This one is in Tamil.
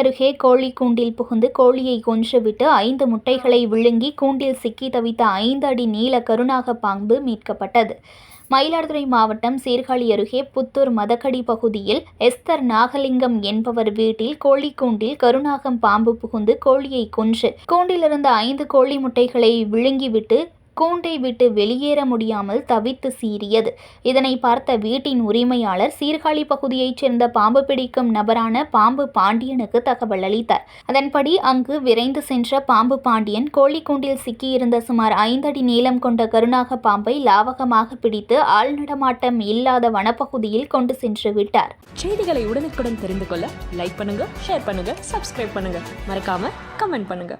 அருகே கோழி கூண்டில் புகுந்து கோழியை கொன்றுவிட்டு 5 முட்டைகளை விழுங்கி கூண்டில் சிக்கி தவித்த 5 அடி நீள கருநாக பாம்பு மீட்கப்பட்டது. மயிலாடுதுறை மாவட்டம் சீர்காழி அருகே புத்தூர் மதக்கடி பகுதியில் எஸ்தர் நாகலிங்கம் என்பவர் வீட்டில் கோழிக்கூண்டில் கருநாகம் பாம்பு புகுந்து கோழியை கொன்று கூண்டிலிருந்த 5 கோழி முட்டைகளை விழுங்கிவிட்டு கூண்டை விட்டு வெளியேற முடியாமல் தவித்து சீறியது. இதனை பார்த்த வீட்டின் உரிமையாளர் சீர்காழி பகுதியைச் சேர்ந்த பாம்பு பிடிக்கும் நபரான பாம்பு பாண்டியனுக்கு தகவல் அளித்தார். அதன்படி அங்கு விரைந்து சென்ற பாம்பு பாண்டியன் கோழிக்கூண்டில் சிக்கியிருந்த சுமார் 5 அடி நீளம் கொண்ட கருநாக பாம்பை லாவகமாக பிடித்து ஆள் நடமாட்டம் இல்லாத வனப்பகுதியில் கொண்டு சென்று விட்டார். செய்திகளை உடனுக்குடன் தெரிந்து கொள்ள லைக் பண்ணுங்க, ஷேர் பண்ணுங்க, சப்ஸ்கிரைப் பண்ணுங்க, மறக்காம கமெண்ட் பண்ணுங்க.